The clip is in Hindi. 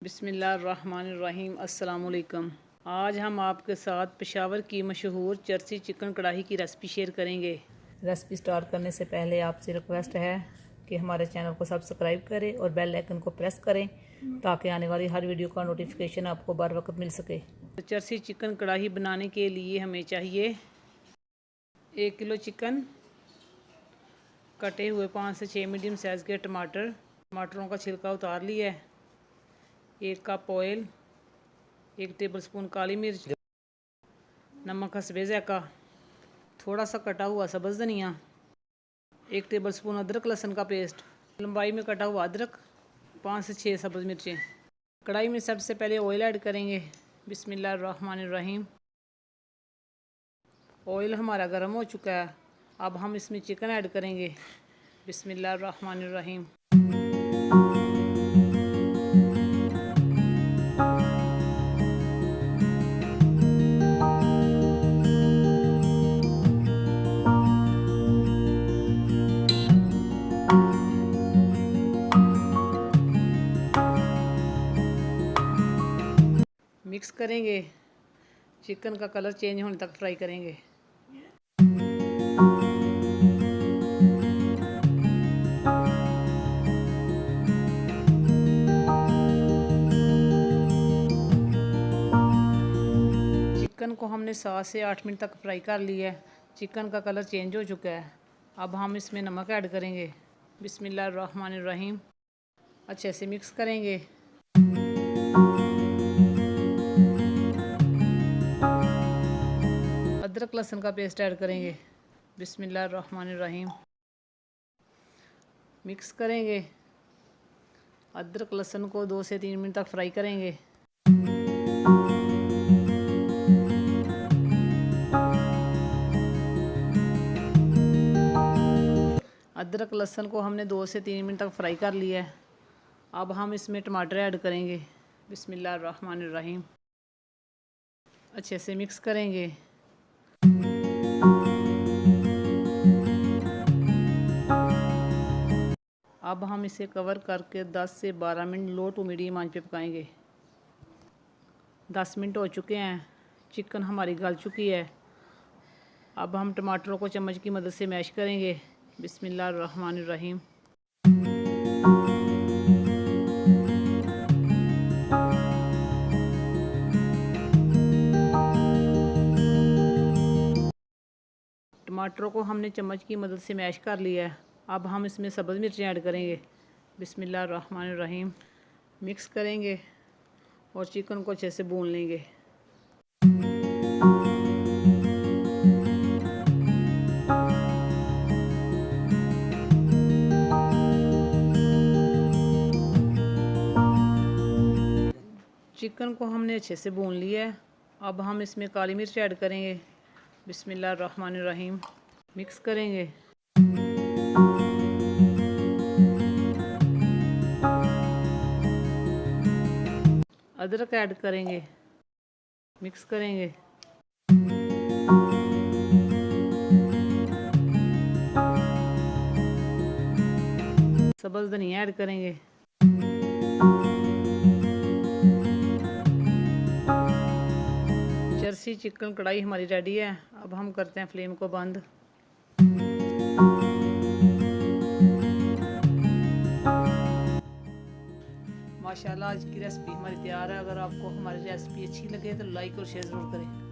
बिस्मिल्लाहिर्रहमानिर्रहीम। अस्सलामुअलैकुम। आज हम आपके साथ पेशावर की मशहूर चर्सी चिकन कढ़ाई की रेसिपी शेयर करेंगे। रेसिपी स्टार्ट करने से पहले आपसे रिक्वेस्ट है कि हमारे चैनल को सब्सक्राइब करें और बेल आइकन को प्रेस करें ताकि आने वाली हर वीडियो का नोटिफिकेशन आपको बर वक्त मिल सके। तो चर्सी चिकन कढ़ाई बनाने के लिए हमें चाहिए 1 किलो चिकन, कटे हुए 5 से 6 मीडियम साइज़ के टमाटर, टमाटरों का छिलका उतार लिया है, 1 कप ऑयल, 1 टेबलस्पून काली मिर्च, नमक हस्बे ज़ायक़ा, थोड़ा सा कटा हुआ सब्ज़ धनिया, 1 टेबलस्पून अदरक लहसुन का पेस्ट, लंबाई में कटा हुआ अदरक, 5 से 6 सब्ज़ मिर्चें। कढ़ाई में सबसे पहले ऑयल ऐड करेंगे। बिस्मिल्लाहिर्रहमानिर्रहीम। ऑयल हमारा गर्म हो चुका है, अब हम इसमें चिकन ऐड करेंगे। बिस्मिल्लाहिर्रहमानिर्रहीम। मिक्स करेंगे, चिकन का कलर चेंज होने तक फ्राई करेंगे। चिकन को हमने 7 से 8 मिनट तक फ्राई कर लिया है। चिकन का कलर चेंज हो चुका है, अब हम इसमें नमक ऐड करेंगे। बिस्मिल्लाहिर्रहमानिर्रहीम। अच्छे से मिक्स करेंगे। अदरक लहसुन का पेस्ट ऐड करेंगे। बिस्मिल्लाहिर्रहमानिर्रहीम। मिक्स करेंगे। अदरक लहसुन को 2 से 3 मिनट तक फ्राई करेंगे। अदरक लहसुन को हमने 2 से 3 मिनट तक फ्राई कर लिया है, अब हम इसमें टमाटर ऐड करेंगे। बिस्मिल्लाहिर्रहमानिर्रहीम। अच्छे से मिक्स करेंगे। अब हम इसे कवर करके 10 से 12 मिनट लो टू मीडियम आंच पे पकाएंगे। 10 मिनट हो चुके हैं, चिकन हमारी गल चुकी है। अब हम टमाटरों को चम्मच की मदद से मैश करेंगे। बिस्मिल्लाहिर्रहमानिर्रहीम। टमाटरों को हमने चम्मच की मदद से मैश कर लिया है, अब हम इसमें सब्ज़ मिर्चें ऐड करेंगे। बिस्मिल्लाहिर्रहमानिर्रहीम। मिक्स करेंगे और चिकन को अच्छे से भून लेंगे। चिकन को हमने अच्छे से भून लिया है, अब हम इसमें काली मिर्च ऐड करेंगे। बिस्मिल्लाहिर्रहमानिर्रहीम। मिक्स करेंगे। अदरक ऐड करेंगे। मिक्स करेंगे। सब्ज़ धनिया ऐड करेंगे। चर्सी चिकन कढ़ाई हमारी रेडी है, अब हम करते हैं फ्लेम को बंद। माशाल्लाह आज की रेसिपी हमारी तैयार है। अगर आपको हमारी रेसिपी अच्छी लगे तो लाइक और शेयर ज़रूर करें।